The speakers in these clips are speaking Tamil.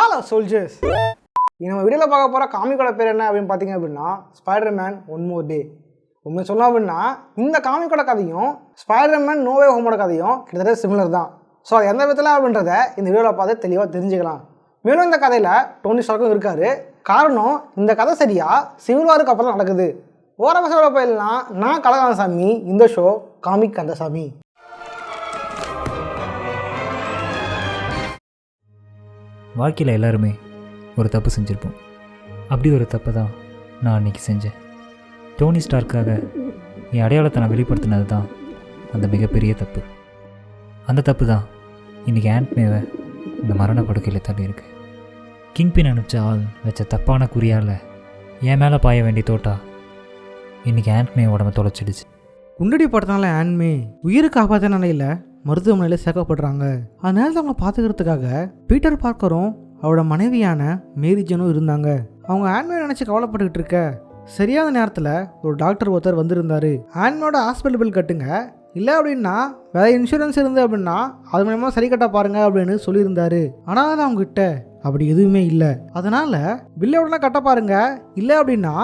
All soldiers. நம்ம வீடியோவில் பார்க்க போகிற காமிக்கோட பேர் என்ன அப்படின்னு பார்த்தீங்க அப்படின்னா ஸ்பைடர்மேன் ஒன் மோர் டே. உண்மை சொன்னோம் அப்படின்னா இந்த காமிக்கோட கதையும் ஸ்பைடர்மேன் நோ வே ஹோமோட கதையும் கிட்டத்தட்ட சிமிலர் தான். ஸோ அது எந்த விதத்தில் அப்படின்றத இந்த வீடியோவில் பார்த்து தெளிவாக தெரிஞ்சுக்கலாம். மேலும் இந்த கதையில் டோனி ஸ்டார்க்கும் இருக்கார். காரணம் இந்த கதை சரியாக சிவில் வாருக்கு அப்புறம் தான் நடக்குது. ஓரவசோட போயிடலாம். நான் கலகாந்தசாமி, இந்த ஷோ காமிக் கந்தசாமி. வாழ்க்கையில் எல்லாருமே ஒரு தப்பு செஞ்சுருப்போம். அப்படி ஒரு தப்பை தான் நான் அன்றைக்கி செஞ்சேன். டோனி ஸ்டார்க்காக என் அடையாளத்தை நான் வெளிப்படுத்தினது தான் அந்த மிகப்பெரிய தப்பு. அந்த தப்பு தான் இன்றைக்கி ஆண்ட்மேவை இந்த மரண படுக்கையில் தள்ளியிருக்கு. கிங்பின் அனுப்பிச்ச ஆள் வச்ச தப்பான குறியால் என் மேலே பாய வேண்டிய தோட்டா இன்றைக்கி ஆண்ட்மே உடம்பை தொலைச்சிடுச்சு. குண்டடி படத்தினால ஆண்ட்மே உயிரை காப்பாற்ற நிலையில் மருத்துவமனையில் சேர்க்கப்படுறாங்க. அதனால அவங்கள பார்த்துக்கிறதுக்காக பீட்டர் பார்க்கரும் அவரோட மனைவியான மேரி ஜனும் இருந்தாங்க. அவங்க ஆண்ட்மே நினச்சி கவலைப்பட்டுக்கிட்டு இருக்க சரியான நேரத்தில் ஒரு டாக்டர் ஒருத்தர் வந்திருந்தார். ஆண்ட்மேயோட ஹாஸ்பிட்டல் பில் கட்டுங்க, இல்லை அப்படின்னா வேறு இன்சூரன்ஸ் இருந்து அப்படின்னா அது மூலமாக சரி கட்ட பாருங்க அப்படின்னு சொல்லியிருந்தாரு. ஆனால் அது அவங்ககிட்ட அப்படி எதுவுமே இல்லை. அதனால பில்லை உடனே கட்ட பாருங்க, இல்லை அப்படின்னா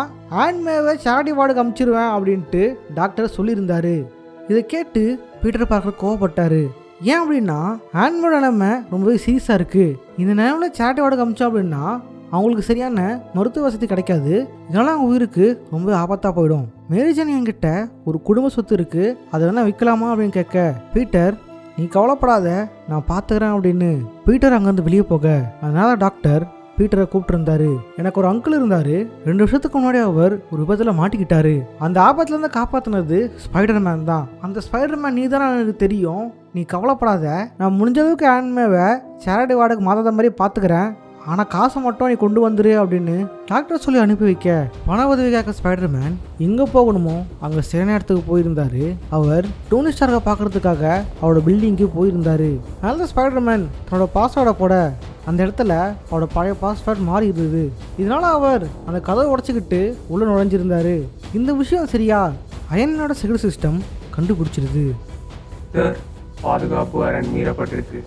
ஆண்ட்மேவை சேரிட்டி வார்டுக்கு அமுச்சிருவேன் அப்படின்ட்டு டாக்டர் சொல்லியிருந்தாரு. இதை கேட்டு பீட்டர் பார்க்கர் கோவப்பட்டாரு. ஏன் அப்படின்னா ஆண்ட்மேயோட நிலைமை ரொம்பவே சீரியஸாக இருக்குது. இந்த நிலைமையில் சேரிட்டி வார்டுக்கு அமிச்சோம் அப்படின்னா அவங்களுக்கு சரியான மருத்துவ வசதி கிடைக்காது. இதனால அவங்க உயிருக்கு ரொம்ப ஆபத்தாக போயிடும். மேரிஜன் என்கிட்ட ஒரு குடும்ப சொத்து இருக்குது, அதை வேணால் விற்கலாமா அப்படின்னு கேட்க பீட்டர் நீ கவலைப்படாத நான் பார்த்துக்கிறேன் அப்படின்னு பீட்டர் அங்கேருந்து வெளியே போக அதனால டாக்டர் பீட்டரை கூப்பிட்டுருந்தாரு. எனக்கு ஒரு அங்கிள் இருந்தார். 2 வருஷத்துக்கு முன்னாடி அவர் ஒரு விபத்தில் மாட்டிக்கிட்டாரு. அந்த ஆபத்துலேருந்து காப்பாற்றினது ஸ்பைடர்மேன் தான். அந்த ஸ்பைடர்மேன் நீ தானே எனக்கு தெரியும், நீ கவலைப்படாத, நான் முடிஞ்சளவுக்கு ஆண்ட்மேவை சேரிட்டி வார்டுக்கு மாதாத மாதிரி பார்த்துக்கிறேன், ஆனால் காசை மட்டும் நீ கொண்டு வந்துரு அப்படின்னு டாக்டர் சொல்லி அனுப்பி வைக்க பண உதவி கேட்க ஸ்பைடர்மேன் எங்கே போகணுமோ அங்கே சில நேரத்துக்கு போயிருந்தார். அவர் டோனி ஸ்டார்க்கை பார்க்கறதுக்காக அவரோட பில்டிங்க்கு போயிருந்தார். அதனால ஸ்பைடர்மேன் தன்னோட பாஸ்வேர்டை போட அந்த இடத்துல அவரோட பழைய பாஸ்வேர்ட் மாறி இருந்தது. இதனால அவர் அந்த கதவை உடச்சிக்கிட்டு உள்ளே நுழைஞ்சிருந்தார். இந்த விஷயம் சரியா அயனோட செக்யூரிட்டி சிஸ்டம் கண்டுபிடிச்சிருது. பாதுகாப்பு அரண் மீறப்பட்டிருக்கு.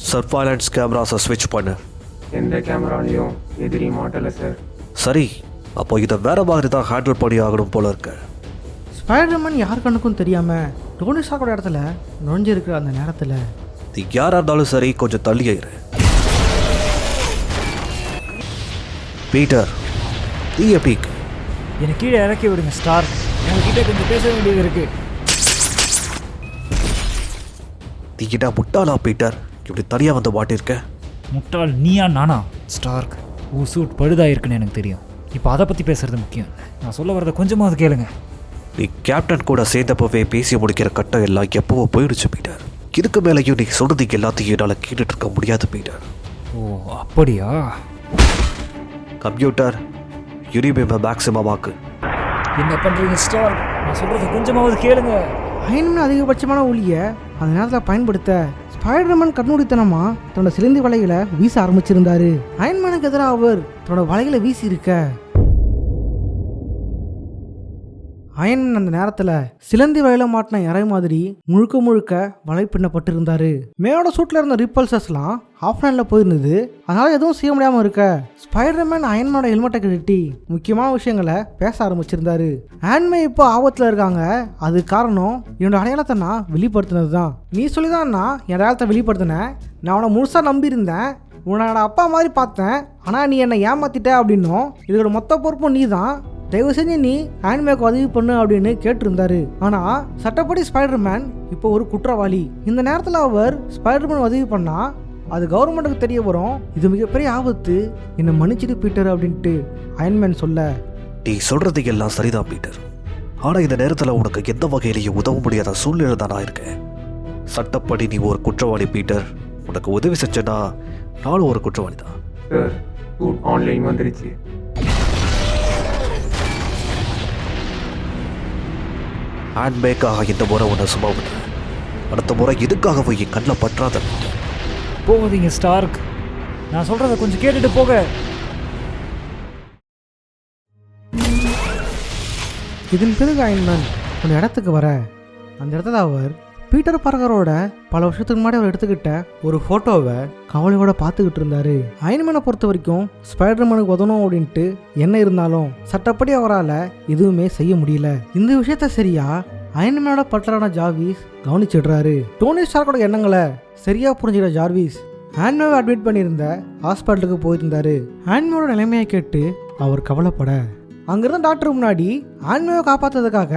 சர்வைலன்ஸ் கேமராஸை ஸ்விட்ச் பண்ணு. எந்த கேமராலையும் எதிரி மாட்டலை சார். சரி, அப்போ இதை வேற மாதிரி தான் ஹேண்டில் பண்ணி ஆகணும் போல இருக்கு. ஸ்பைடர்மேன் யார் கண்ணுக்கும் தெரியாமல் டோனி ஸ்டார்க்கோட இடத்துல நுழைஞ்சிருக்கிற அந்த நேரத்தில் இது யாராக இருந்தாலும் சரி கொஞ்சம் தள்ளியே இரு. பீட்டர், நீ எப்படி என்னை கீழே இறக்கி விடுங்க ஸ்டார், உங்ககிட்ட கொஞ்சம் பேச வேண்டியது இருக்கு. நீ முட்டாளா பீட்டர், இப்படி தனியாக வந்து மாட்டிருக்க? முட்டாள் நீயா நானா? ஸ்டார்க், உன் சூட் பழுதாயிருக்குன்னு எனக்கு தெரியும். இப்போ அதை பற்றி பேசுறது முக்கியம் இல்லை. நான் சொல்ல வரதை கொஞ்சமாவது கேளுங்க. நீ கேப்டன் கூட சேர்ந்தப்பவே பேசி முடிக்கிற கட்டம் எல்லாம் எப்பவோ போயிடுச்சு பீட்டர். இதுக்கு மேலேயும் நீ சொல்றது எல்லாத்தையும் என்னால் கேட்டுட்டு இருக்க முடியாது பீட்டர். ஓ அப்படியா? கம்ப்யூட்டர் யூனிபேமை மேக்ஸிமம் ஆக்கு. என்ன பண்ணுறீங்க ஸ்டார்? நான் சொல்கிறத கொஞ்சமாவது கேளுங்க. அயன்மேன் அதிகபட்சமான ஒளியை அந்த நேரத்தில் பயன்படுத்த ஸ்பைடர்மேன் கண்மூடித்தனமா தன்னோட சிலந்தி வலைகளை வீச ஆரம்பிச்சிருந்தாரு. அயன்மேனுக்கு எதிராக அவர் தன்னோட வலைகளை வீசி இருக்க அயன்மேன் அந்த நேரத்தில் சிலந்தி வலையில மாட்டின இறை மாதிரி முழுக்க முழுக்க வலை பின்னப்பட்டிருந்தாரு. மேலோட சூட்டில் இருந்த ரிப்பல்சஸ்லாம் ஆஃப் ஹேண்டில் போயிருந்தது. அதனால எதுவும் செய்ய முடியாமல் இருக்க ஸ்பைடர்மேன் அயன்மேனோட ஹெல்மெட்டை கட்டி முக்கியமான விஷயங்களை பேச ஆரம்பிச்சிருந்தாரு. ஆண்ட்மே இப்போ ஆபத்தில் இருக்காங்க, அது காரணம் என்னோட அடையாளத்தை நான் வெளிப்படுத்தினது தான். நீ சொல்லி தான் நான் என் அடையாளத்தை வெளிப்படுத்தினேன். நான் அவனை முழுசாக நம்பியிருந்தேன், உன்னோட அப்பா மாதிரி பார்த்தேன், ஆனால் நீ என்னை ஏமாத்திட்ட அப்படின்னும் இதோட மொத்த பொறுப்பும் நீ தான், தயவு செஞ்சு நீ ஆண்ட்மேக்கு உதவி பண்ணு அப்படின்னு கேட்டிருந்தாரு. ஆனால் சட்டப்படி ஸ்பைடர்மேன் இப்போ ஒரு குற்றவாளி. இந்த நேரத்தில் அவர் ஸ்பைடர்மேன் உதவி பண்ணா அது கவர்மெண்ட்டுக்கு தெரிய வரும், இது மிகப்பெரிய ஆபத்து, என்னை மன்னிச்சிட்டு பீட்டர் அப்படின்ட்டு அயன்மேன் சொல்ல நீ சொல்றது எல்லாம் சரிதான் பீட்டர், ஆனால் இந்த நேரத்தில் உனக்கு எந்த வகையிலையும் உதவ முடியாத சூழ்நிலை தான் நான் இருக்கேன். சட்டப்படி நீ ஒரு குற்றவாளி பீட்டர். உனக்கு உதவி செஞ்சனா நானும் ஒரு குற்றவாளி தான். சார் சூட் ஆன்லைன் வந்துருச்சு. ஹேண்ட்மேக்காக இந்த முறை உன்னை சும்மா விடு. அடுத்த முறை எதுக்காக என் கண்ணில் பற்றாத. போகாதீங்க ஸ்டார்க், நான் சொல்கிறத கொஞ்சம் கேட்டுட்டு போக. இதன் பிறகு அயன்மேன் ஒரு இடத்துக்கு வர அந்த இடத்துல அவர் பீட்டர் பார்க்கரோட பல வருஷத்துக்கு முன்னாடி அவர் எடுத்துக்கிட்ட ஒரு ஃபோட்டோவை கவலையோட பார்த்துக்கிட்டு இருந்தாரு. அயன்மேனை பொறுத்த வரைக்கும் ஸ்பைடர்மேனுக்கு உதவும் அப்படின்ட்டு என்ன இருந்தாலும் சட்டப்படி அவரால் எதுவுமே செய்ய முடியல. இந்த விஷயத்த சரியா அயன்மேனோட பட்டரான ஜார்விஸ் கவனிச்சிடுறாரு. டோனி ஸ்டார்க்கோட எண்ணங்களை சரியா புரிஞ்சுக்கிற ஜார்விஸ் ஆன்மேவை அட்மிட் பண்ணியிருந்த ஹாஸ்பிட்டலுக்கு போயிருந்தாரு. ஆன்மேவோட நிலைமையை கேட்டு அவர் கவலைப்பட அங்கிருந்த டாக்டர் முன்னாடி ஆன்மேவை காப்பாற்றுறதுக்காக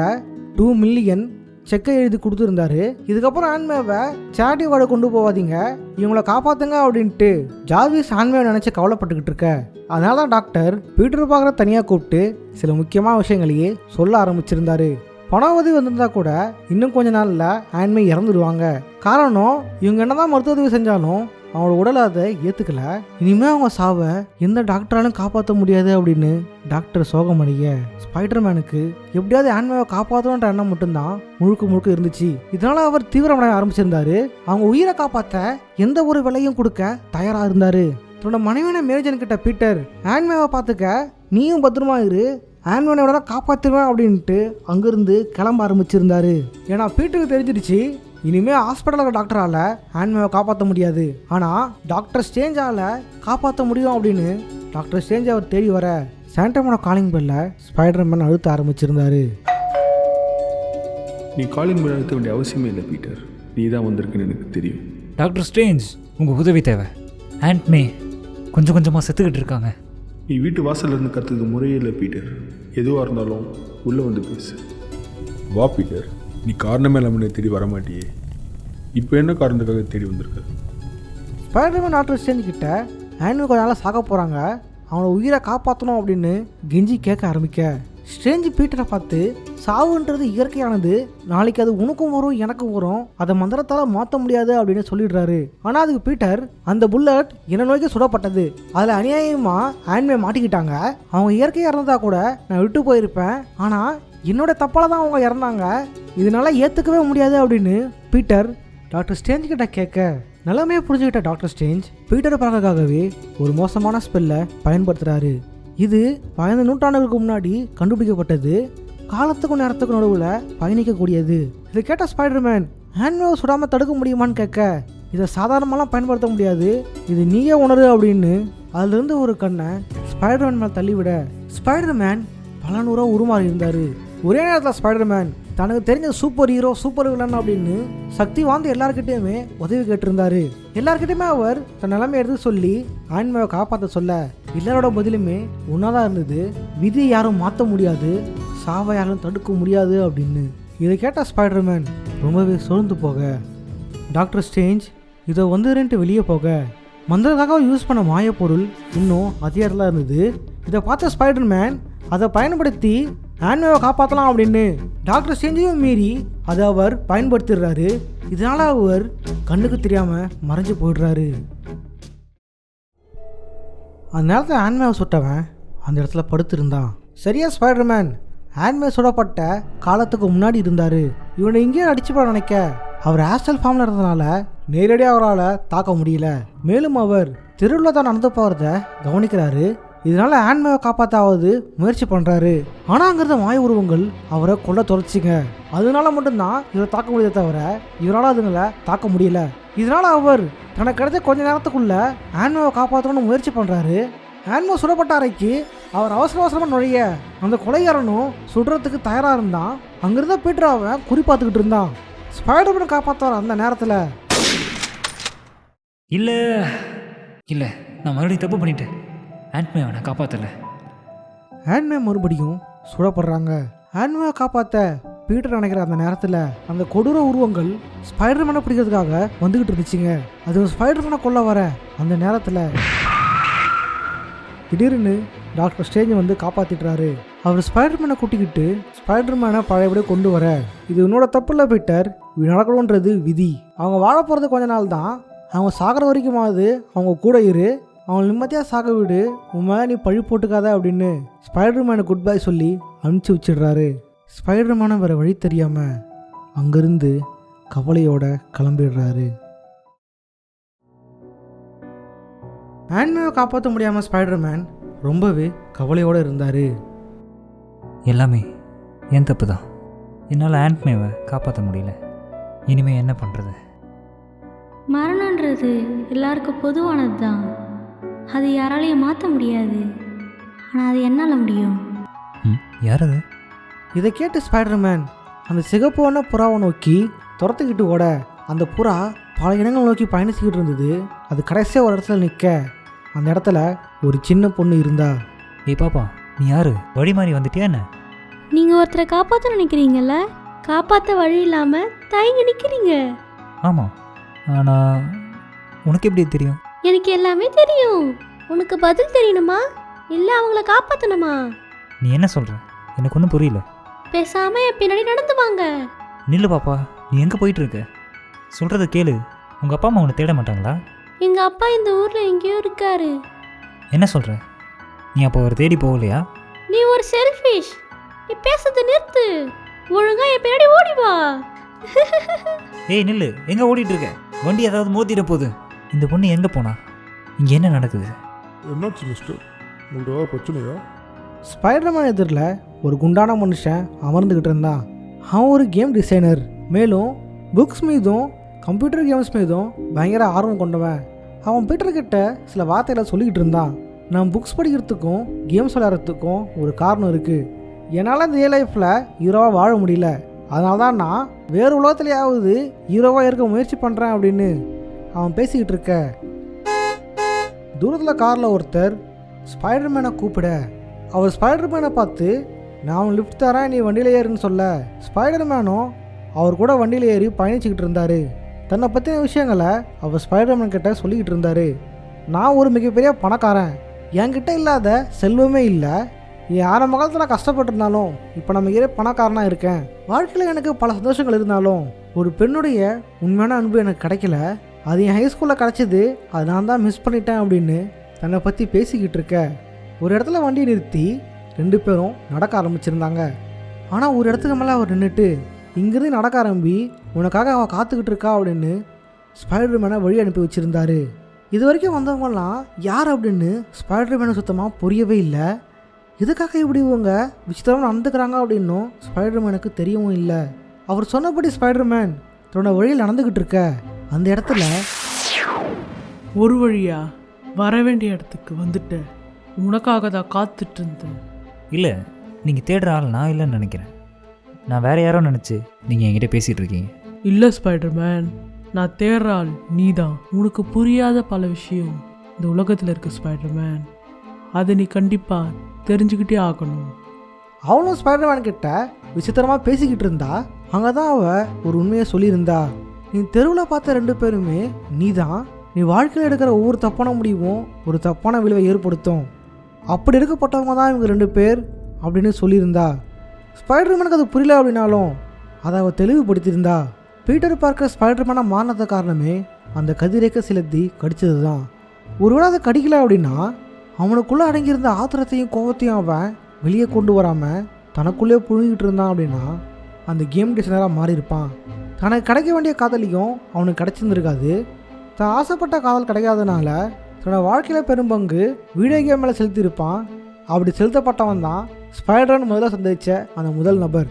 2 மில்லியன் செக்கை எழுதி கொடுத்துருந்தாரு. இதுக்கப்புறம் ஆன்மேவை சேரிட்டி வார்டு கொண்டு போவாதீங்க, இவங்களை காப்பாற்றுங்க அப்படின்ட்டு ஜார்விஸ் ஆன்மேவை நினச்சி கவலைப்பட்டுக்கிட்டு இருக்க. அதனால தான் டாக்டர் பீட்டர் பார்க்கற தனியாக கூப்பிட்டு சில முக்கியமான விஷயங்களையே சொல்ல ஆரம்பிச்சிருந்தாரு. பண உதவி வந்திருந்தா கூட இன்னும் கொஞ்ச நாளில் ஆன்மே இறந்துடுவாங்க. காரணம் இவங்க என்னதான் மருத்துவ உதவி செஞ்சாலும் அவங்களோட உடலை அதை ஏற்றுக்கல. இனிமேல் அவங்க சாவை எந்த டாக்டராலும் காப்பாற்ற முடியாது அப்படின்னு டாக்டர் சோகமணிய ஸ்பைடர்மேனுக்கு எப்படியாவது ஆன்மேவை காப்பாற்றணுன்ற எண்ணம் மட்டும்தான் முழுக்க இருந்துச்சு. இதனால அவர் தீவிரமடைய ஆரம்பிச்சிருந்தாரு. அவங்க உயிரை காப்பாற்ற எந்த ஒரு விலையும் கொடுக்க தயாராக இருந்தாரு. தன்னோட மனைவியான மேரிஜன் கிட்ட பீட்டர் ஆன்மேவை பார்த்துக்க, நீயும் பத்திரமா இரு, ஆன்மேனோட காப்பாற்றுவேன் அப்படின்ட்டு அங்கிருந்து கிளம்ப ஆரம்பிச்சிருந்தாரு. ஏன்னா பீட்டருக்கு தெரிஞ்சிருச்சு இனிமேல் ஹாஸ்பிட்டலில் டாக்டரால் ஆன்மேவை காப்பாற்ற முடியாது, ஆனால் டாக்டர் ஸ்ட்ரேஞ்சால் காப்பாற்ற முடியும் அப்படின்னு டாக்டர் ஸ்ட்ரேஞ்ச் அவர் தேடி வர சாண்டமோட காலிங் பெல்ல ஸ்பைடர்மேன் அழுத்த ஆரம்பிச்சிருந்தாரு. நீ காலிங் பெல் அழுத்த வேண்டிய அவசியமே இல்லை பீட்டர், நீ தான் வந்திருக்குன்னு எனக்கு தெரியும். டாக்டர் ஸ்ட்ரேஞ்ச், உங்கள் உதவி தேவை. ஆன்ட்மே கொஞ்சம் கொஞ்சமாக செத்துக்கிட்டு இருக்காங்க. நீ வீட்டு வாசல்ல இருந்து கற்றுக்கு முறையே இல்லை பீட்டர், எதுவாக இருந்தாலும் உள்ளே வந்து பேசு. வா பீட்டர், நீ காரணமே இல்லாமல் தேடி வரமாட்டியே, இப்போ என்ன காரணத்துக்காக தேடி வந்திருக்க? ஸ்பைடர்மேன் டாக்டர் ஸ்ட்ரேஞ்ச் கிட்ட ஆன்மே கொஞ்ச நாளாக சாக போகிறாங்க, அவனை உயிரை காப்பாற்றணும் அப்படின்னு கெஞ்சி கேட்க ஆரம்பிக்க ஸ்ட்ரேஞ்ச் பீட்டரை பார்த்து சாவுன்றது இயற்கையானது, நாளைக்கு அது உனக்கும் வரும் எனக்கும் வரும், அதை மந்திரத்தால் மாற்ற முடியாது அப்படின்னு சொல்லிடுறாரு. ஆனால் அதுக்கு பீட்டர் அந்த புல்லட் என்ன நோய்க்கு சுடப்பட்டது, அதில் அநியாயமாக ஆன்மே மாட்டிக்கிட்டாங்க, அவங்க இயற்கையாக இறந்ததா கூட நான் விட்டு போயிருப்பேன், ஆனால் என்னோட தப்பால தான் அவங்க இறந்தாங்க, இதனால ஏற்றுக்கவே முடியாது அப்படின்னு பீட்டர் டாக்டர் ஸ்ட்ரேஞ்ச் கிட்ட கேட்க நிலைமையை புரிஞ்சுக்கிட்ட டாக்டர் ஸ்ட்ரேஞ்ச் பீட்டர் பார்க்கறதுக்காகவே ஒரு மோசமான ஸ்பெல்லை பயன்படுத்துகிறாரு. இது 15 நூற்றாண்டுகளுக்கு முன்னாடி கண்டுபிடிக்கப்பட்டது, காலத்துக்கும் நேரத்துக்கும் நடுவில் பயணிக்கக்கூடியது. இதை கேட்ட ஸ்பைடர்மேன் ஆன்மேவை சுடாமல் தடுக்க முடியுமான்னு கேட்க, இதை சாதாரணமாலாம் பயன்படுத்த முடியாது, இது நீயே உணரு அப்படின்னு அதுலேருந்து ஒரு கண்ணை ஸ்பைடர்மேன் மேலே தள்ளிவிட ஸ்பைடர்மேன் பல நூறா உருமாறி இருந்தார். ஒரே நேரத்தில் ஸ்பைடர்மேன் தனக்கு தெரிஞ்ச சூப்பர் ஹீரோ சூப்பர் வில்லன் அப்படின்னு சக்தி வாய்ந்த எல்லாருக்கிட்டையுமே உதவி கேட்டிருந்தாரு. எல்லாருக்கிட்டையுமே அவர் தன் நிலைமை எடுத்து சொல்லி ஆன்மேவை காப்பாற்ற சொல்ல எல்லாரோட பதிலுமே ஒன்றாதான் இருந்தது, விதியை யாரும் மாற்ற முடியாது, சாவை யாரும் தடுக்க முடியாது அப்படின்னு. இதை கேட்ட ஸ்பைடர்மேன் ரொம்பவே சோர்ந்து போக டாக்டர் ஸ்ட்ரேஞ்ச் இதை வந்துருன்ட்டு வெளியே போக மந்திரக்காக யூஸ் பண்ண மாயப்பொருள் இன்னும் அதே இடத்துல இருந்தது. இதை பார்த்த ஸ்பைடர்மேன் அதை பயன்படுத்தி ஆன்மேவை காப்பாற்றலாம் அப்படின்னு டாக்டர் ஸ்ட்ரேஞ்சையும் மீறி அதை அவர் பயன்படுத்திடுறாரு. இதனால் அவர் கண்ணுக்கு தெரியாமல் மறைஞ்சு போயிடுறாரு. அந்த நேரத்தில் ஆன்மேவை சுட்டவன் அந்த இடத்துல படுத்திருந்தான். சரியா ஸ்பைடர்மேன் ஆன்மே சுடப்பட்ட காலத்துக்கு முன்னாடி இருந்தார். இவனை இங்கேயே அடிச்சு போட நினைக்க அவர் ஆஸ்டல் ஃபார்மில் இருந்ததுனால நேரடியாக அவரால் தாக்க முடியல. மேலும் அவர் தெருவில் தான் நடந்து போகிறத கவனிக்கிறாரு. இதனால ஆன்மேவை காப்பாற்றாவது முயற்சி பண்ணுறாரு. ஆனால் அங்கிருந்த மாய உருவங்கள் அவரை கொல்ல தொலைச்சிங்க. அதனால மட்டும்தான் இவரை தாக்க முடியதை தவிர இவரால் அதுங்களை தாக்க முடியல. இதனால அவர் தனக்கு கிடைச்ச கொஞ்ச நேரத்துக்குள்ள ஆன்மேவை காப்பாற்றணும்னு முயற்சி பண்ணுறாரு. ஆன்மோ சுடப்பட்ட அறைக்கு அவர் அவசரமாக நுழைய அந்த கொலைகாரனும் சுடுறதுக்கு தயாராக இருந்தான். அங்கிருந்த பீட்டர் அவன் குறி பார்த்துக்கிட்டு இருந்தான். ஸ்பைடர்மேனை காப்பாற்ற அந்த நேரத்தில் இல்லை இல்லை, நான் மறுபடியும் தப்பு பண்ணிட்டேன். ஆன்ட்மே அவனை காப்பாற்றலை. ஆன்மே மறுபடியும் சுடப்படுறாங்க. ஆன்மேவை காப்பாற்ற பீட்டர் நினைக்கிற அந்த நேரத்தில் அந்த கொடூர உருவங்கள் ஸ்பைடர்மேனை பிடிக்கிறதுக்காக வந்துக்கிட்டு இருந்துச்சுங்க. அது ஸ்பைடர்மேனை கொல்ல வர அந்த நேரத்தில் திடீர்னு டாக்டர் ஸ்ட்ரேஞ்ச் வந்து காப்பாற்றிட்டுறாரு. அவர் ஸ்பைடர்மேனை கூட்டிக்கிட்டு ஸ்பைடர்மேனை பழையபடியே கொண்டு வர, இது உன்னோட தப்பு இல்லை பீட்டர், இது நடக்கணுன்றது விதி, அவங்க வாழ போகிறது கொஞ்ச நாள் தான், அவங்க சாகிற வரைக்குமாவது அவங்க கூட இரு, அவங்க நிம்மதியாக சாக விடு, உன் மேலே நீ பழி போட்டுக்காத அப்படின்னு ஸ்பைடர்மேனை குட் பை சொல்லி அனுப்பிச்சி வச்சிடுறாரு. ஸ்பைடர்மேனை வேறு வழி தெரியாமல் அங்கேருந்து கவலையோட கிளம்பிடுறாரு. ஆன்மேவை காப்பாற்ற முடியாமல் ஸ்பைடர்மேன் ரொம்பவே கவலையோடு இருந்தார். எல்லாமே என் தப்பு தான், என்னால் ஆன்ட்மேவை காப்பாற்ற முடியல. இனிமேல் என்ன பண்ணுறது? மரணன்றது எல்லாருக்கும் பொதுவானது தான். அது யாராலையும் மாற்ற முடியாது. ஆனால் அது என்னால் முடியும். யார் அது? இதை கேட்டு ஸ்பைடர்மேன் அந்த சிகப்பான புறாவை நோக்கி துரத்துக்கிட்டு ஓட அந்த புறா பல இடங்கள் நோக்கி பயணிச்சுக்கிட்டு இருந்தது. அது கடைசியாக ஒரு இடத்துல நிற்க அந்த இடத்துல ஒரு சின்ன பொண்ணு இருந்தா. ஏய் பாப்பா, நீ யாரு? வழி மாறி வந்துட்டியா என்ன? நீங்கள் ஒருத்தரை காப்பாற்ற நினைக்கிறீங்கல்ல, காப்பாற்ற வழி இல்லாமல் தயங்கி நிற்கிறீங்க. ஆமாம், ஆனால் உனக்கு எப்படி தெரியும்? எனக்கு எல்லாமே தெரியும். உனக்கு பதில் தெரியணுமா இல்லை அவங்கள காப்பாற்றணுமா? நீ என்ன சொல்கிற? எனக்கு ஒன்றும் புரியல. பேசாமல் என் பின்னாடி நடந்து வாங்க. நில்லு பாப்பா, நீ எங்கே போயிட்டுருக்க? சொல்கிறத கேளு. உங்கள் அப்பா அம்மா உன்னை தேட மாட்டாங்களா? எங்கள் அப்பா இந்த ஊரில் எங்கேயோ இருக்காரு. என்ன சொல்கிற? நீ அப்போ ஒரு தேடி போகலையா? நீ ஒரு செல்ஃபிஷ். நீ பேசுறத நிறுத்து. ஒழுங்கா என் பின்னாடி ஓடி வா. ஏய் நில்லு, எங்கே ஓடிட்டு இருக்க? வண்டி ஏதாவது மோதிட போகுது. இந்த பொண்ணு எங்கே போனா? இங்கே என்ன நடக்குது? என்னாச்சு மிஸ்டர், உங்களுக்கு ஏதாவது பிரச்சனையா? ஸ்பைடர்மேன் எதிரில் ஒரு குண்டான மனுஷன் அமர்ந்துக்கிட்டு இருந்தான். அவன் ஒரு கேம் டிசைனர். மேலும் புக்ஸ் மீதும் கம்ப்யூட்டர் கேம்ஸ் மீதும் பயங்கர ஆர்வம் கொண்டவன். அவன் பீட்டர்கிட்ட சில வார்த்தைகளை சொல்லிக்கிட்டு இருந்தான். நான் புக்ஸ் படிக்கிறதுக்கும் கேம்ஸ் விளையாடுறதுக்கும் ஒரு காரணம் இருக்குது. என்னால் இந்த லைஃப்பில் ஹீரோவாக வாழ முடியல. அதனால தான் நான் வேறு உலகத்துலையாவது ஹீரோவாக இருக்க முயற்சி பண்ணுறேன் அப்படின்னு அவன் பேசிக்கிட்டு இருக்க தூரத்தில் காரில் ஒருத்தர் ஸ்பைடர்மேனை கூப்பிட, அவர் ஸ்பைடர்மேனை பார்த்து நான் லிஃப்ட் தரேன், நீ வண்டியில் ஏறுன்னு சொல்ல ஸ்பைடர்மேனும் அவர் கூட வண்டியில் ஏறி பயணிச்சுக்கிட்டு இருந்தார். தன்னை பற்றின விஷயங்களை அவர் ஸ்பைடர்மேன் கிட்ட சொல்லிக்கிட்டு இருந்தார். நான் ஒரு மிகப்பெரிய பணக்காரன், என்கிட்ட இல்லாத செல்வமே இல்லை. என் ஆரம்ப காலத்தில் நான் கஷ்டப்பட்டிருந்தாலும் இப்போ நம்ம ஏறி பணக்காரனாக இருக்கேன். வாழ்க்கையில் எனக்கு பல சந்தோஷங்கள் இருந்தாலும் ஒரு பெண்ணுடைய உண்மையான அன்பு எனக்கு கிடைக்கல. அது என் ஹைஸ்கூலில் கிடச்சிது, அது நான் தான் மிஸ் பண்ணிட்டேன் அப்படின்னு தன்னை பற்றி பேசிக்கிட்டு இருக்க ஒரு இடத்துல வண்டியை நிறுத்தி 2 பேரும் நடக்க ஆரம்பிச்சிருந்தாங்க. ஆனால் ஒரு இடத்துக்கு மேலே அவர் நின்றுட்டு இங்கிருந்து நடக்க ஆரம்பி உனக்காக அவள் காத்துக்கிட்டு இருக்கா அப்படின்னு ஸ்பைடர்மேனை வழி அனுப்பி வச்சுருந்தாரு. இது வரைக்கும் வந்தவங்கலாம் யார் அப்படின்னு ஸ்பைடர்மேனை சுத்தமாக புரியவே இல்லை. எதுக்காக இப்படி இவங்க விசித்திரமாக நடந்துக்கிறாங்க அப்படின்னும் ஸ்பைடர்மேனுக்கு தெரியவும் இல்லை. அவர் சொன்னபடி ஸ்பைடர்மேன் தன்னோட வழியில் நடந்துக்கிட்டு இருக்க அந்த இடத்துல ஒரு வழியா வர வேண்டிய இடத்துக்கு வந்துட்டு உனக்காக தான் காத்துட்டு இருந்தேன். இல்லை, நீங்கள் தேடுற ஆள் நான் இல்லைன்னு நினைக்கிறேன். நான் வேறு யாரோ நினச்சி நீங்கள் என்கிட்ட பேசிகிட்டு இருக்கீங்க. இல்லை ஸ்பைடர்மேன், நான் தேடுற ஆள் நீதான். உனக்கு புரியாத பல விஷயம் இந்த உலகத்தில் இருக்கு ஸ்பைடர்மேன். அதை நீ கண்டிப்பாக தெரிஞ்சுக்கிட்டே ஆகணும். அவனும் ஸ்பைடர்மேன் கிட்ட விசித்திரமாக பேசிக்கிட்டு இருந்தா. அங்கே தான் அவள் ஒரு உண்மையை சொல்லியிருந்தா. நீ தெருவில் பார்த்த 2 பேருமே நீ தான். நீ வாழ்க்கையில் எடுக்கிற ஒவ்வொரு தப்பான முடிவும் ஒரு தப்பான விளைவை ஏற்படுத்தும். அப்படி எடுக்கப்பட்டவங்க தான் இவங்க 2 பேர் அப்படின்னு சொல்லியிருந்தா. ஸ்பைடர்மேனுக்கு அது புரியல அப்படின்னாலும் அதை அவள் தெளிவுபடுத்தியிருந்தா. பீட்டர் பார்க்கர் ஸ்பைடர்மேனாக மாறினது காரணமே அந்த கதிரேக்க சிலந்தி கடித்தது தான். ஒருவேளை அதை கடிக்கல அப்படின்னா அவனுக்குள்ளே அடங்கியிருந்த ஆத்திரத்தையும் கோபத்தையும் அவன் வெளியே கொண்டு வராமல் தனக்குள்ளே புழுங்கிட்டு இருந்தான் அப்படின்னா அந்த கேம் டிசைனராக மாறியிருப்பான். தனக்கு கிடைக்க வேண்டிய காதலியும் அவனுக்கு கிடைச்சிருந்துருக்காது. தான் ஆசைப்பட்ட காதல் கிடைக்காதனால தன்னோட வாழ்க்கையில் பெரும்பங்கு வீடியோ கேம் மேலே செலுத்தியிருப்பான். அப்படி செலுத்தப்பட்டவன் தான் ஸ்பைடர்மேன் முதல்ல சந்தித்த அந்த முதல் நபர்.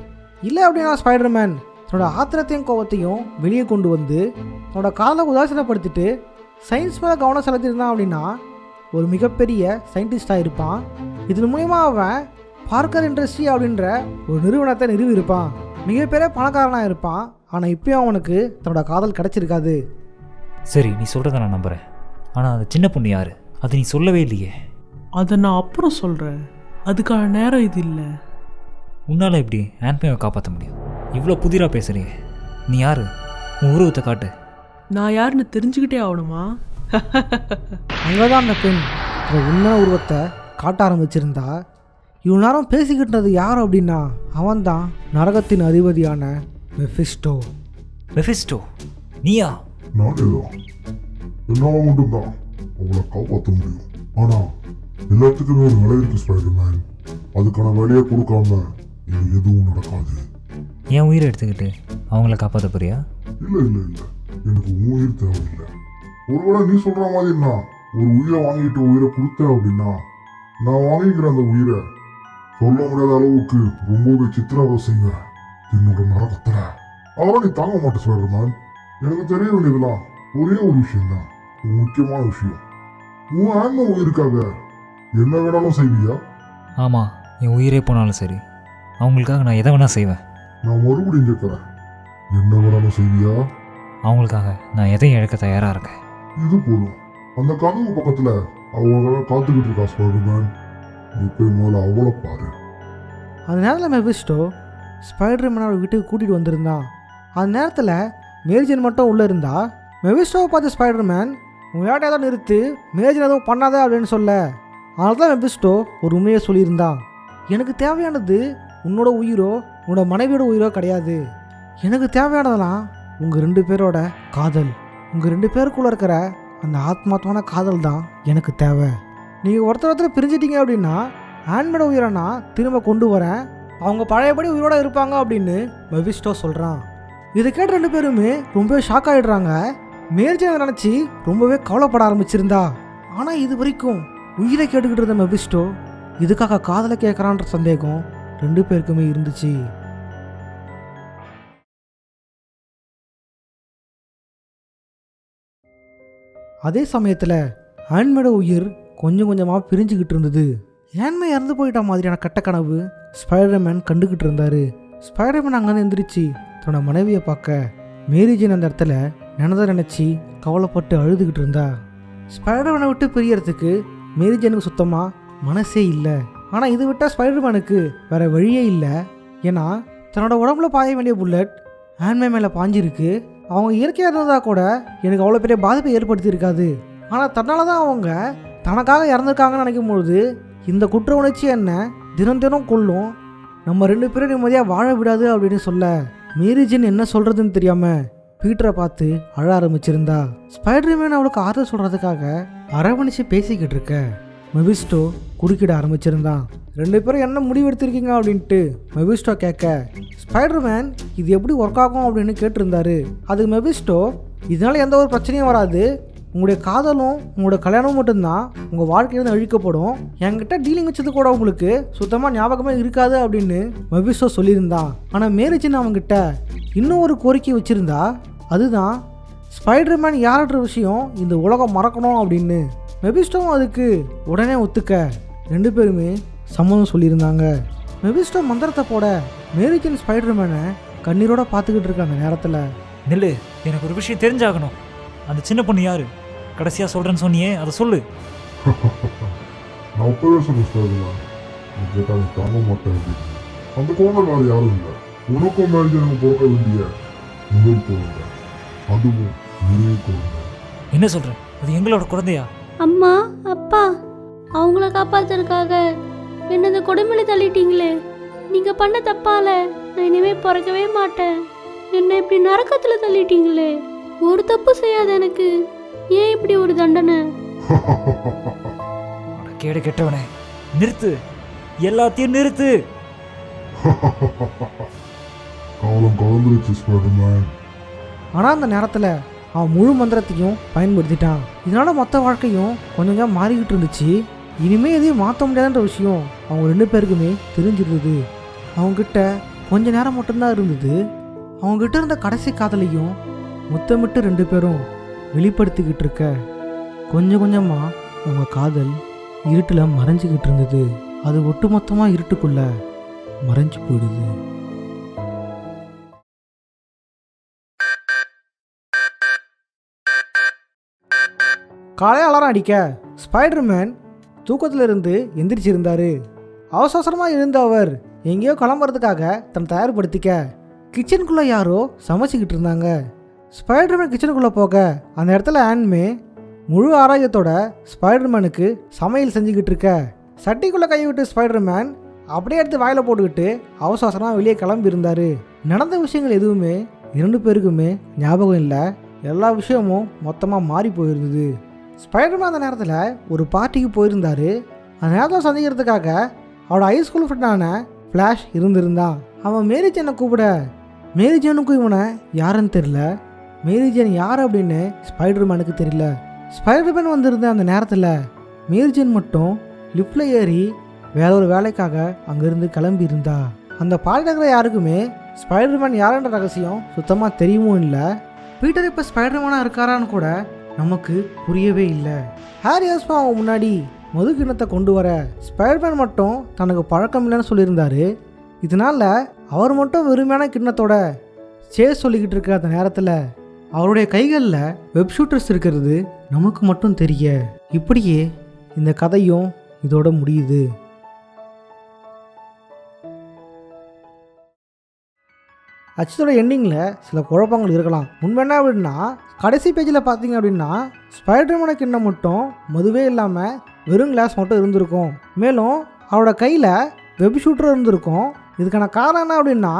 இல்லை அப்படின்னா ஸ்பைடர்மேன் தன்னோட ஆத்திரத்தையும் கோபத்தையும் வெளியே கொண்டு வந்து தன்னோட காதலை உதாசீனப்படுத்திட்டு சயின்ஸ் மேலே கவனம் செலுத்தியிருந்தான் அப்படின்னா ஒரு மிகப்பெரிய சயின்டிஸ்டாக இருப்பான். இதன் மூலிமா அவன் பார்க்கர் இண்டஸ்ட்ரி அப்படின்ற ஒரு நிறுவனத்தை நிறுவியிருப்பான். மிகப்பெரிய பணக்காரனாக இருப்பான். ஆனால் இப்போயும் அவனுக்கு தன்னோட காதல் கிடச்சிருக்காது. சரி, நீ சொல்கிறத நான் நம்புகிறேன். ஆனால் அந்த சின்ன பொண்ணு யார்? அது நீ சொல்லவே இல்லையே. அதை நான் அப்புறம் சொல்கிறேன், அதுக்கான நேரம் இது இல்லை. உன்னால் எப்படி ஆன்ட்மேவை காப்பாற்ற முடியும்? இவ்வளோ புதிராக பேசுகிறீங்க. நீ யார்? உன் உருவத்தை காட்டு. நான் யாருன்னு தெரிஞ்சுக்கிட்டே ஆகணுமா? அங்கே தான் அந்த பெண் ஒரு உண்மையான உருவத்தை காட்ட ஆரம்பிச்சிருந்தா. இவ்வளோ நேரம் பேசிக்கிட்டது யார் அப்படின்னா அவன் தான் நரகத்தின் அதிபதியான மெஃபிஸ்டோ. மெஃபிஸ்டோ, நீயா? நானே தான். என்னால் மட்டும்தான் அவளை காப்பாற்ற முடியும். ஆனால் எல்லாத்துக்குமே ஒரு விலை இருக்கு ஸ்பைடர்மேன். அதுக்கான வழியை கொடுக்காம இது எதுவும் நடக்காது. என் உயிரை எடுத்துக்கிட்டு அவங்கள காப்பாற்ற போறியா? இல்லை இல்லை இல்லை, எனக்கு உயிர் தேவையில்லை. ஒருவேளை நீ சொல்கிற மாதிரி நான் ஒரு உயிரை வாங்கிட்டு உயிரை கொடுத்தேன் அப்படின்னா நான் வாங்கிக்கிற அந்த உயிரை சொல்ல முடியாத அளவுக்கு ரொம்பவே சித்திரவதை செய்வேன் என்னோட நரகத்தில். அதெல்லாம் நீ தாங்க மாட்டேன் ஸ்பைடர்மேன். எனக்கு தெரிய வேண்டியதுலாம் ஒரே ஒரு விஷயம்தான், ஒரு முக்கியமான விஷயம். உன் ஆன்ம உயிருக்காக என்ன வேணாலும் செய்வியா? ஆமாம், என் உயிரே போனாலும் சரி, அவங்களுக்காக நான் எதை வேணால் செய்வேன். நான் மறுபடியும் கேட்குறேன், என்ன வேணாலும் செய்வியா? அவங்களுக்காக நான் எதையும் இழக்க தயாராக இருக்கேன். இது போதும். அந்த கதவு பக்கத்துல அவங்கள காத்துக்கிட்டு இருக்கா ஸ்பைடர்மேன். நீ போய் முதல்ல அவளை பாரு. அந்த நேரத்தில் மெபிஸ்டோ ஸ்பைடர்மேனை அவள் வீட்டுக்கு கூட்டிகிட்டு வந்திருந்தான். அந்த நேரத்தில் மேரிஜன் மட்டும் உள்ளே இருந்தா. மெபிஸ்டோவை பார்த்து ஸ்பைடர்மேன், உன் வேட்டை ஏதோ நிறுத்து, மேரிஜன் எதுவும் பண்ணாத அப்படின்னு சொல்ல. அதனால தான் மெபிஸ்டோ ஒரு உண்மையை சொல்லியிருந்தான். எனக்கு தேவையானது உன்னோட உயிரோ உன்னோட மனைவியோட உயிரோ கிடையாது. எனக்கு தேவையானதெல்லாம் உங்கள் 2 பேரோட காதல். உங்கள் 2 பேருக்குள்ளே இருக்கிற அந்த ஆத்மார்த்தமான காதல் தான் எனக்கு தேவை. நீங்கள் ஒருத்தர் பிரிஞ்சிட்டீங்க அப்படின்னா ஆன்மேட உயிரை நான் திரும்ப கொண்டு வரேன், அவங்க பழையபடி உயிரோட இருப்பாங்க அப்படின்னு மெபிஸ்டோ சொல்கிறான். இதை கேட்ட 2 பேருமே ரொம்பவே ஷாக் ஆகிடுறாங்க. மேரிஜனை நினச்சி ரொம்பவே கவலைப்பட ஆரம்பிச்சிருந்தா. ஆனால் இது வரைக்கும் உயிரை கேட்டுக்கிட்டு இருந்த மெபிஸ்டோ இதுக்காக காதலை கேட்குறான்ற சந்தேகம் 2 பேருக்குமே இருந்துச்சு. அதே சமயத்தில் ஆன்மேட உயிர் கொஞ்சம் கொஞ்சமாக பிரிஞ்சுக்கிட்டு இருந்தது. ஆன்மே இறந்து போயிட்ட மாதிரியான கட்டக்கனவு ஸ்பைடர்மேன் கண்டுக்கிட்டு இருந்தார். ஸ்பைடர்மேன் அங்கேருந்து எந்திரிச்சு தன்னோட மனைவியை பார்க்க மேரிஜன் அந்த இடத்துல நினச்சி கவலைப்பட்டு அழுதுகிட்டு இருந்தா. ஸ்பைடர்மேனை விட்டு பிரியறதுக்கு மேரிஜனுக்கு சுத்தமாக மனசே இல்லை. ஆனால் இது விட்டால் ஸ்பைடர்மேனுக்கு வேற வழியே இல்லை. ஏன்னா தன்னோட உடம்புல பாய வேண்டிய புல்லட் ஆன்மே மேலே பாஞ்சிருக்கு. அவங்க இயற்கையாக இருந்ததாக கூட எனக்கு அவ்வளோ பெரிய பாதிப்பை ஏற்படுத்தியிருக்காது. ஆனால் தன்னால தான் அவங்க தனக்காக இறந்துருக்காங்கன்னு நினைக்கும் பொழுது இந்த குற்ற உணர்ச்சி என்ன தினம் தினம் கொல்லும், நம்ம 2 பேரும் நிம்மதியாக வாழ விடாது அப்படின்னு சொல்ல மேரிஜன் என்ன சொல்கிறதுன்னு தெரியாமல் பீட்டரை பார்த்து அழ ஆரம்பிச்சிருந்தா. ஸ்பைடர்மேன் அவளுக்கு ஆறுதல் சொல்கிறதுக்காக அரவணைச்சு பேசிக்கிட்டு இருக்க மெபிஸ்டோ குறுக்கிட ஆரம்பிச்சிருந்தான். 2 பேரும் என்ன முடிவு எடுத்திருக்கீங்க அப்படின்ட்டு மெபிஸ்டோ கேட்க ஸ்பைடர்மேன் இது எப்படி ஒர்க் ஆகும் அப்படின்னு கேட்டிருந்தாரு. அதுக்கு மெபிஸ்டோ, இதனால் எந்த ஒரு பிரச்சனையும் வராது, உங்களுடைய காதலும் உங்களோட கல்யாணமும் மட்டும்தான் உங்கள் வாழ்க்கையிலேருந்து அழிக்கப்படும், என்கிட்ட டீலிங் வச்சது கூட உங்களுக்கு சுத்தமாக ஞாபகமே இருக்காது அப்படின்னு மெபிஸ்டோ சொல்லியிருந்தான். ஆனால் மேரிஜன் அவங்ககிட்ட இன்னும் ஒரு கோரிக்கை வச்சுருந்தா. அதுதான் ஸ்பைடர்மேன் யார்ன்ற விஷயம் இந்த உலகம் மறக்கணும் அப்படின்னு. மெபிஸ்டோவும் அதுக்கு உடனே ஒத்துக்க 2 பேருமே சம்மதம் சொல்லியிருந்தாங்க. மெபிஸ்டோ மந்திரத்தை போட மேரிஜன் ஸ்பைடர்மேனை கண்ணீரோட பார்த்துக்கிட்டு இருக்க அந்த நேரத்தில், நில்லு, எனக்கு ஒரு விஷயம் தெரிஞ்சாகணும். அந்த சின்ன பொண்ணு யாரு? கடைசியாக சொல்கிறேன்னு சொன்னியே, அதை சொல்லு. நான் அப்பவே சொன்ன ஸ்பைடர்மேன், நீ கேட்டா நீ தாங்க மாட்டேன் அப்படின்னு. அந்த குழந்தை வேறு யாரும் இல்லை, உனக்கும் மேரிஜனுக்கும் பிறக்க வேண்டிய முதல் குழந்தை, அதுவும் ஒரே குழந்தை. என்ன சொல்கிற? அது எங்களோட குழந்தையா? அம்மா, அப்பா, அவங்கள காப்பாத்துறதுக்காக என்ன இந்த கொடுமையில தள்ளிட்டீங்களே. நீங்கள் பண்ண தப்பால நான் இனிமேல் பிறக்கவே மாட்டேன். என்னை இப்படி நரக்கத்தில் தள்ளிட்டீங்களே. ஒரு தப்பு செய்யாத எனக்கு ஏன் இப்படி ஒரு தண்டனை? கேடு கெட்டவனே, நிறுத்து, எல்லாத்தையும் நிறுத்து. காலம் கலந்துருச்சு ஸ்பைடர்மேன். ஆனால் அந்த நேரத்தில் அவன் முழு மந்திரத்தையும் பயன்படுத்திட்டான். இதனால் மொத்த வாழ்க்கையும் கொஞ்சம் கொஞ்சம் மாறிக்கிட்டு இருந்துச்சு. இனிமேல் எதையும் மாற்ற முடியாதுன்ற விஷயம் அவங்க 2 பேருக்குமே தெரிஞ்சிருந்தது. அவங்ககிட்ட கொஞ்ச நேரம் மட்டும்தான் இருந்தது. அவங்ககிட்ட இருந்த கடைசி காதலையும் முத்தமிட்டு 2 பேரும் வெளிப்படுத்திக்கிட்டு இருக்க கொஞ்சம் கொஞ்சமாக அவங்க காதல் இருட்டில் மறைஞ்சிக்கிட்டு இருந்தது. அது ஒட்டுமொத்தமாக இருட்டுக்குள்ளே மறைஞ்சு போயிடுது. காலையில் அலாரம் அடிக்க ஸ்பைடர்மேன் தூக்கத்தில் இருந்து எந்திரிச்சிருந்தார். அவசரமாக இருந்த அவர் எங்கேயோ கிளம்புறதுக்காக தன் தயார்படுத்திக்க கிச்சனுக்குள்ளே யாரோ சமைச்சிக்கிட்டு இருந்தாங்க. ஸ்பைடர்மேன் கிச்சனுக்குள்ளே போக அந்த இடத்துல ஆன்மே முழு ஆரோக்கியத்தோட ஸ்பைடர்மேனுக்கு சமையல் செஞ்சுக்கிட்டு இருக்க சட்டிக்குள்ளே கை விட்டு ஸ்பைடர்மேன் அப்படியே எடுத்து வாயில் போட்டுக்கிட்டு அவசரமாக வெளியே கிளம்பி இருந்தார். நடந்த விஷயங்கள் எதுவுமே 2 பேருக்குமே ஞாபகம் இல்லை. எல்லா விஷயமும் மொத்தமாக மாறி போயிருந்தது. ஸ்பைடர்மேன் அந்த நேரத்தில் ஒரு பார்ட்டிக்கு போயிருந்தார். அந்த நேரத்தில் சந்திக்கிறதுக்காக அவரோட ஹைஸ்கூல் ஃப்ரெண்டான ஃப்ளாஷ் இருந்திருந்தான். அவன் மேரிஜனை கூப்பிட மேரிஜனுக்கும் இவனை யாருன்னு தெரில. மேரிஜன் யார் அப்படின்னு ஸ்பைடர்மேனுக்கு தெரியல. ஸ்பைடர்மேன் வந்திருந்த அந்த நேரத்தில் மேரிஜன் மட்டும் லிஃப்டில் ஏறி வேற ஒரு வேலைக்காக அங்கேருந்து கிளம்பி இருந்தா. அந்த பார்ட்டியில் இருக்கிற யாருக்குமே ஸ்பைடர்மேன் யாருன்ற ரகசியம் சுத்தமாக தெரியவும் இல்லை. பீட்டர் இப்போ ஸ்பைடர்மேனாக இருக்காரான்னு கூட நமக்கு புரியவே இல்லை. ஹாரி ஆஸ்மா அவங்க முன்னாடி மது கிண்ணத்தை கொண்டு வர ஸ்பைடர்மேன் மட்டும் தனக்கு பழக்கம் இல்லைன்னு சொல்லியிருந்தாரு. இதனால் அவர் மட்டும் வெறுமையான கிண்ணத்தோட சேஸ் சொல்லிக்கிட்டு இருக்க அந்த நேரத்தில் அவருடைய கைகளில் வெப் ஷூட்டர்ஸ் இருக்கிறது நமக்கு மட்டும் தெரிய, இப்படியே இந்த கதையும் இதோட முடியுது. அச்சத்தோட எண்டிங்கில் சில குழப்பங்கள் இருக்கலாம். உண்மை என்ன அப்படின்னா, கடைசி பேஜில் பார்த்தீங்க அப்படின்னா ஸ்பைடர்மேனை கிண்ணம் மட்டும் மதுவே இல்லாமல் வெறும் கிளாஸ் மட்டும் இருந்திருக்கும். மேலும் அவரோட கையில் வெப் ஷூட்டர் இருந்திருக்கும். இதுக்கான காரணம் என்ன அப்படின்னா,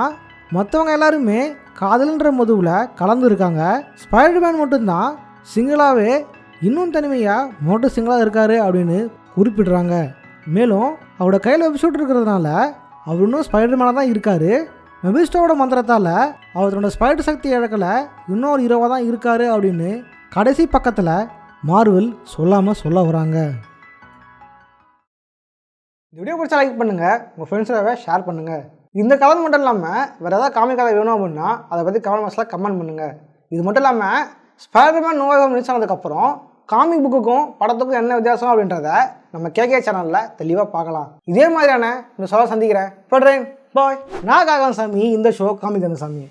மற்றவங்க எல்லாருமே காதல்ன்ற மதுவில் கலந்துருக்காங்க. ஸ்பைடர்மேன் மட்டும்தான் சிங்கிளாகவே இன்னும் தனிமையாக மோட்டர் சிங்கிளாக இருக்கார் அப்படின்னு குறிப்பிடுறாங்க. மேலும் அவரோட கையில் வெப் ஷூட்டர் இருக்கிறதுனால அவர் இன்னும் ஸ்பைடர்மேனாக தான் இருக்கார். மெபிஸ்டோவோட மந்திரத்தால் அவர் தன்னோட ஸ்பைடர் சக்தி இழக்கலை, இன்னொரு ஹீரோவாக தான் இருக்கார் அப்படின்னு கடைசி பக்கத்தில் மார்வெல் சொல்லாமல் சொல்ல வராங்க. இந்த வீடியோ பிடிச்சா லைக் பண்ணுங்கள், உங்கள் ஃப்ரெண்ட்ஸோட ஷேர் பண்ணுங்கள். இந்த கதை மட்டும் இல்லாமல் வேறு ஏதாவது காமிக் கதை வேணும் அப்படின்னா அதை பற்றி கமெண்ட் பாக்ஸில் கமெண்ட் பண்ணுங்கள். இது மட்டும் இல்லாமல் Spiderman no way home release ஆனதுக்கப்புறம் காமிக் புக்குக்கும் படத்துக்கும் என்ன வித்தியாசம் அப்படின்றத நம்ம கேகே சேனலில் தெளிவாக பார்க்கலாம். இதே மாதிரியான இந்த சொல்ல சந்திக்கிறேன். பட்றேன் பாய். நான் காகன் சாமி. இந்த ஷோ காமிக் சாமி.